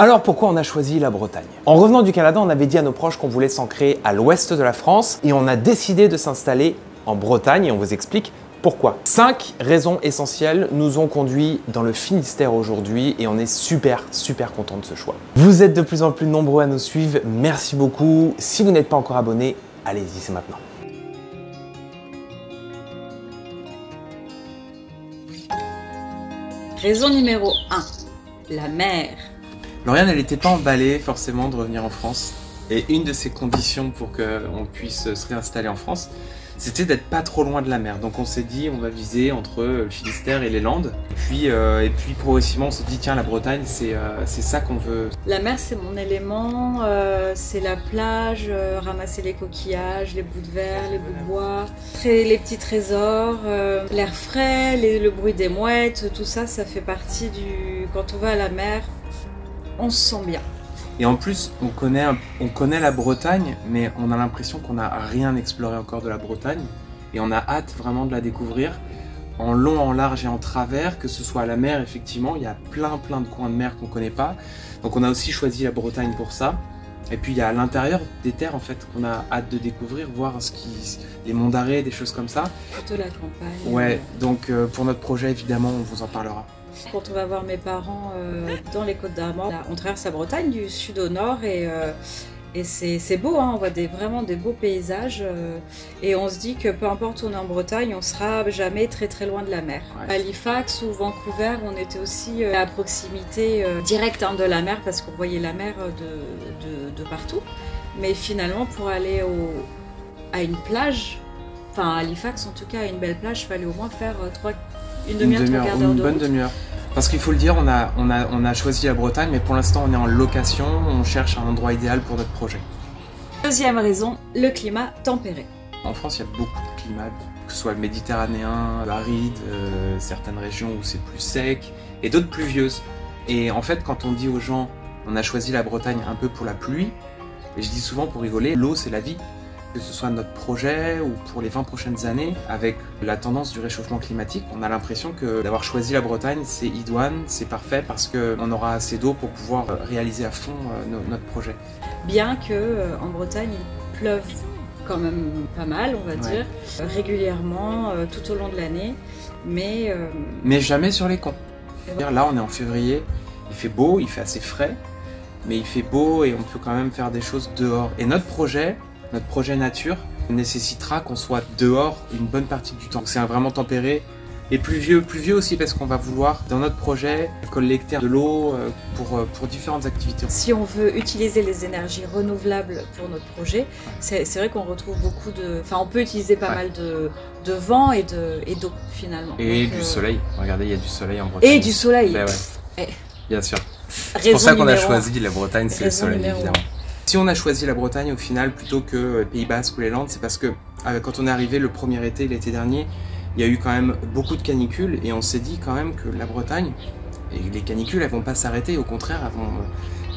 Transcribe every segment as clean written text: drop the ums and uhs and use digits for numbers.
Alors pourquoi on a choisi la Bretagne? En revenant du Canada, on avait dit à nos proches qu'on voulait s'ancrer à l'ouest de la France et on a décidé de s'installer en Bretagne et on vous explique pourquoi. 5 raisons essentielles nous ont conduits dans le Finistère aujourd'hui et on est super content de ce choix. Vous êtes de plus en plus nombreux à nous suivre, merci beaucoup. Si vous n'êtes pas encore abonné, allez-y, c'est maintenant. Raison numéro 1, la mer. Lauriane, elle n'était pas emballée forcément de revenir en France. Et une de ces conditions pour qu'on puisse se réinstaller en France, c'était d'être pas trop loin de la mer. Donc on s'est dit, on va viser entre le Finistère et les Landes. Et puis progressivement, on s'est dit, tiens, la Bretagne, c'est ça qu'on veut. La mer, c'est mon élément, c'est la plage, ramasser les coquillages, les bouts de verre, les bouts de bois, les petits trésors, l'air frais, le bruit des mouettes, tout ça, ça fait partie du... Quand on va à la mer, on se sent bien. Et en plus, on connaît la Bretagne, mais on a l'impression qu'on n'a rien exploré encore de la Bretagne. Et on a hâte vraiment de la découvrir en long, en large et en travers, que ce soit à la mer, effectivement. Il y a plein de coins de mer qu'on ne connaît pas. Donc on a aussi choisi la Bretagne pour ça. Et puis il y a à l'intérieur des terres, en fait, qu'on a hâte de découvrir, voir les monts d'arrêt, des choses comme ça. Plutôt la campagne. Ouais, donc pour notre projet, évidemment, on vous en parlera. Quand on va voir mes parents dans les Côtes-d'Armor, on traverse la Bretagne du sud au nord et c'est beau, hein, on voit vraiment des beaux paysages et on se dit que peu importe où on est en Bretagne, on sera jamais très loin de la mer. Ouais. Halifax ou Vancouver, on était aussi à proximité directe de la mer parce qu'on voyait la mer de partout. Mais finalement, pour aller à une plage, enfin à Halifax en tout cas, à une belle plage, il fallait au moins faire une demi-heure, 3 quarts d'heure de route. Une bonne demi-heure. Parce qu'il faut le dire, on a choisi la Bretagne, mais pour l'instant on est en location, on cherche un endroit idéal pour notre projet. Deuxième raison, le climat tempéré. En France, il y a beaucoup de climats, que ce soit le méditerranéen, aride, certaines régions où c'est plus sec, et d'autres pluvieuses. Et en fait, quand on dit aux gens, on a choisi la Bretagne un peu pour la pluie, et je dis souvent pour rigoler, l'eau c'est la vie. Que ce soit notre projet ou pour les 20 prochaines années, avec la tendance du réchauffement climatique, on a l'impression que d'avoir choisi la Bretagne, c'est idoine, c'est parfait parce qu'on aura assez d'eau pour pouvoir réaliser à fond notre projet. Bien qu'en Bretagne, il pleuve quand même pas mal, on va dire, régulièrement, tout au long de l'année, mais jamais sur les camps. Là, on est en février, il fait beau, il fait assez frais, mais il fait beau et on peut quand même faire des choses dehors. Et notre projet nature nécessitera qu'on soit dehors une bonne partie du temps. C'est vraiment tempéré et pluvieux aussi parce qu'on va vouloir dans notre projet collecter de l'eau pour différentes activités. Si on veut utiliser les énergies renouvelables pour notre projet, c'est vrai qu'on retrouve beaucoup de... Enfin, on peut utiliser pas mal de vent et d'eau finalement. Et donc, du soleil. Regardez, il y a du soleil en Bretagne. Et du soleil. Ben ouais. Bien sûr. C'est pour ça qu'on a choisi la Bretagne, c'est le soleil évidemment. Si on a choisi la Bretagne au final plutôt que Pays Basque ou les Landes, c'est parce que quand on est arrivé le premier été, l'été dernier, il y a eu quand même beaucoup de canicules et on s'est dit quand même que la Bretagne, et les canicules elles vont pas s'arrêter, au contraire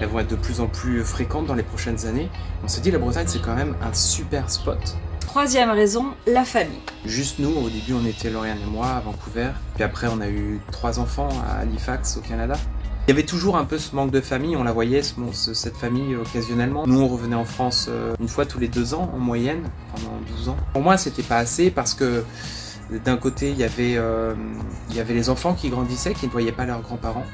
elles vont être de plus en plus fréquentes dans les prochaines années. On s'est dit la Bretagne c'est quand même un super spot. Troisième raison, la famille. Juste nous, au début on était Lauriane et moi à Vancouver, puis après on a eu 3 enfants à Halifax au Canada. Il y avait toujours un peu ce manque de famille, on la voyait, cette famille occasionnellement. Nous on revenait en France une fois tous les 2 ans en moyenne, pendant 12 ans. Pour moi c'était pas assez parce que d'un côté il y avait les enfants qui grandissaient, qui ne voyaient pas leurs grands-parents.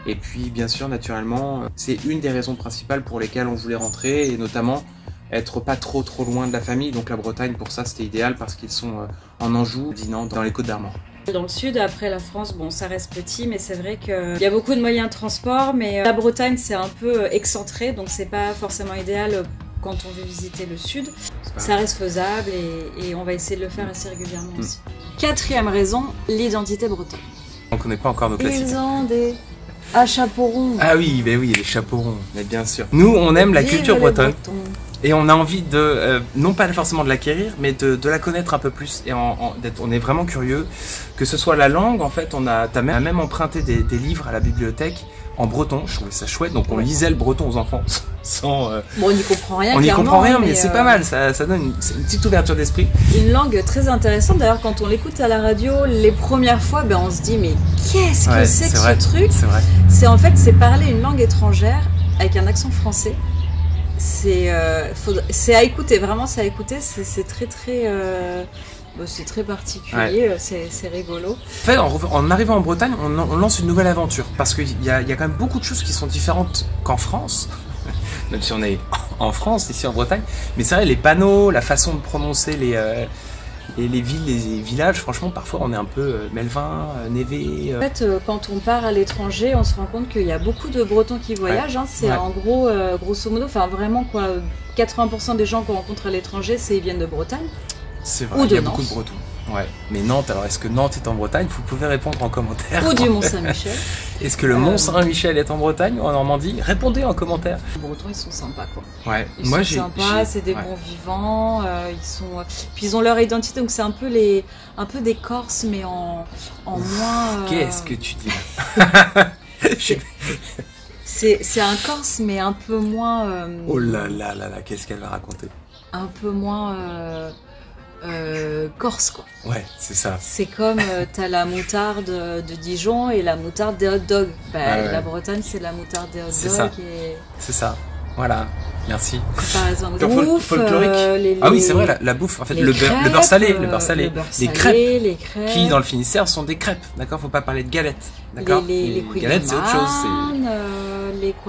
Et puis bien sûr naturellement, c'est une des raisons principales pour lesquelles on voulait rentrer et notamment être pas trop loin de la famille. Donc la Bretagne pour ça c'était idéal parce qu'ils sont en Anjou, Dinan, dans les Côtes-d'Armor. Dans le sud, après la France, bon, ça reste petit, mais c'est vrai qu'il y a beaucoup de moyens de transport, mais la Bretagne, c'est un peu excentré, donc c'est pas forcément idéal quand on veut visiter le sud. Ça reste faisable et on va essayer de le faire assez régulièrement aussi. Quatrième raison, l'identité bretonne. On connaît pas encore nos classiques. Ils ont des chapeaux ronds. Ah oui, les chapeaux ronds, mais bien sûr. Nous, on aime la culture bretonne. Et on a envie de, non pas forcément de l'acquérir, mais de la connaître un peu plus. Et on est vraiment curieux. Que ce soit la langue, en fait, t'as même emprunté des livres à la bibliothèque en breton. Je trouvais ça chouette, donc on lisait le breton aux enfants sans. Bon, on n'y comprend rien. On n'y comprend rien, mais c'est pas mal. Ça donne une petite ouverture d'esprit. Une langue très intéressante. D'ailleurs, quand on l'écoute à la radio, les premières fois, ben on se dit mais qu'est-ce que c'est que ce truc? C'est vrai. C'est en fait c'est parler une langue étrangère avec un accent français. C'est à écouter, vraiment c'est à écouter. C'est très c'est très particulier, c'est rigolo. En fait, en arrivant en Bretagne, on lance une nouvelle aventure parce qu'il y a quand même beaucoup de choses qui sont différentes qu'en France, même si on est en France, ici en Bretagne. Mais c'est vrai, les panneaux, la façon de prononcer les villes, les villages, franchement, parfois on est un peu Melvin, Névé. En fait, quand on part à l'étranger, on se rend compte qu'il y a beaucoup de Bretons qui voyagent. Hein, c'est en gros, grosso modo, enfin vraiment quoi, 80% des gens qu'on rencontre à l'étranger, ils viennent de Bretagne. C'est vrai, il y a beaucoup de Bretons. Ouais. Mais Nantes, alors est-ce que Nantes est en Bretagne? Vous pouvez répondre en commentaire. Ou du Mont-Saint-Michel. Est-ce que le Mont-Saint-Michel est en Bretagne ou en Normandie? Répondez en commentaire. Les Bretons, ils sont sympas, quoi. Ouais. Ils sont sympas, c'est des bons vivants. Puis ils ont leur identité, donc c'est un peu des Corses, mais en moins. Qu'est-ce que tu dis? C'est un Corse, mais un peu moins. Oh là là là là, qu'est-ce qu'elle va raconter? Un peu moins. Corse quoi. Ouais, c'est ça. C'est comme t'as la moutarde de Dijon et la moutarde des hot dogs. La Bretagne c'est la moutarde des hot dogs. C'est ça. Voilà. Merci. Comparaison de bouffe, folklorique. Ah oui, c'est vrai, la bouffe. En fait, le beurre salé, les crêpes, qui dans le Finistère sont des crêpes. D'accord, faut pas parler de galettes. D'accord. Les galettes, c'est autre chose.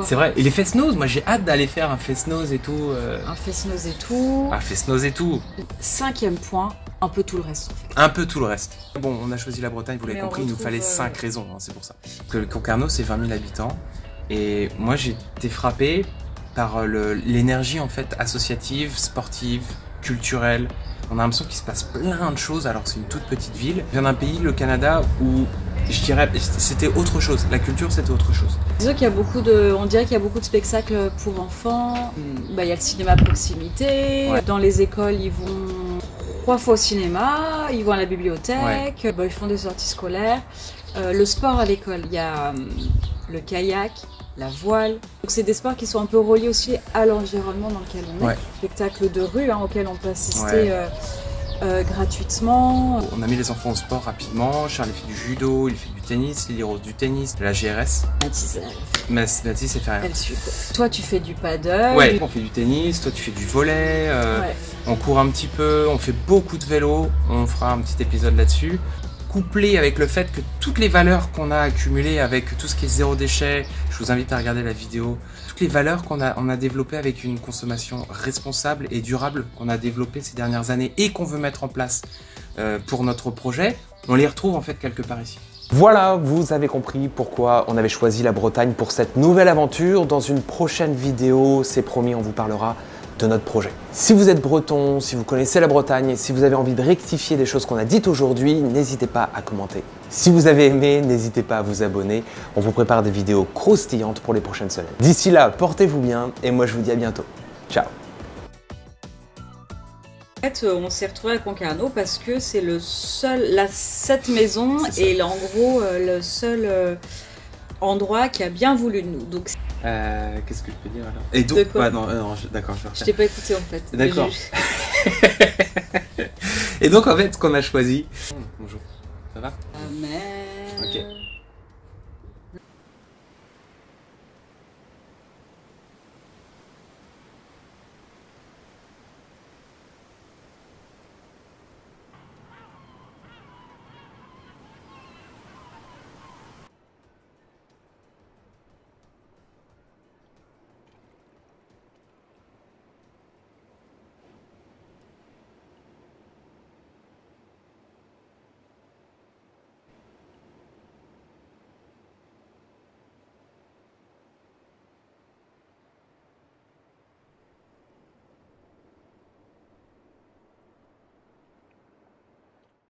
C'est vrai. Et les fest-noz, moi j'ai hâte d'aller faire un fest-noz et tout. Un fest-noz et tout. Un fest-noz et tout. 5e point, un peu tout le reste en fait. Un peu tout le reste. Bon, on a choisi la Bretagne, vous l'avez compris, il nous fallait 5 raisons, hein, c'est pour ça. Que le Concarneau, c'est 20 000 habitants. Et moi j'ai été frappé par l'énergie en fait associative, sportive, culturelle. On a l'impression qu'il se passe plein de choses alors que c'est une toute petite ville. Je viens d'un pays, le Canada, où je dirais c'était autre chose. La culture, c'était autre chose. Disons qu'il y a on dirait qu'il y a beaucoup de spectacles pour enfants. Il y a le cinéma à proximité. Ouais. Dans les écoles, ils vont 3 fois au cinéma, ils vont à la bibliothèque, ils font des sorties scolaires. Le sport à l'école, il y a le kayak, la voile. Donc c'est des sports qui sont un peu reliés aussi à l'environnement dans lequel on est. Spectacles de rue auxquels on peut assister gratuitement. On a mis les enfants au sport rapidement. Charles fait du judo, il fait du tennis, Lily Rose du tennis, de la GRS. Mathis c'est fait rien. Toi tu fais du paddle. Ouais, on fait du tennis, toi tu fais du volley, on court un petit peu, on fait beaucoup de vélo, on fera un petit épisode là-dessus. Couplé avec le fait que toutes les valeurs qu'on a accumulées avec tout ce qui est zéro déchet, je vous invite à regarder la vidéo, toutes les valeurs qu'on a développées avec une consommation responsable et durable qu'on a développées ces dernières années et qu'on veut mettre en place pour notre projet, on les retrouve en fait quelque part ici. Voilà, vous avez compris pourquoi on avait choisi la Bretagne pour cette nouvelle aventure. Dans une prochaine vidéo, c'est promis, on vous parlera de notre projet. Si vous êtes breton, si vous connaissez la Bretagne, si vous avez envie de rectifier des choses qu'on a dites aujourd'hui, n'hésitez pas à commenter. Si vous avez aimé, n'hésitez pas à vous abonner. On vous prépare des vidéos croustillantes pour les prochaines semaines. D'ici là, portez-vous bien et moi je vous dis à bientôt. Ciao. En fait, on s'est retrouvé à Concarneau parce que c'est cette maison est en gros le seul endroit qui a bien voulu de nous. Donc, qu'est-ce que je peux dire alors? Et donc, d'accord, je t'ai pas écouté en fait. D'accord. Et donc en fait, ce qu'on a choisi,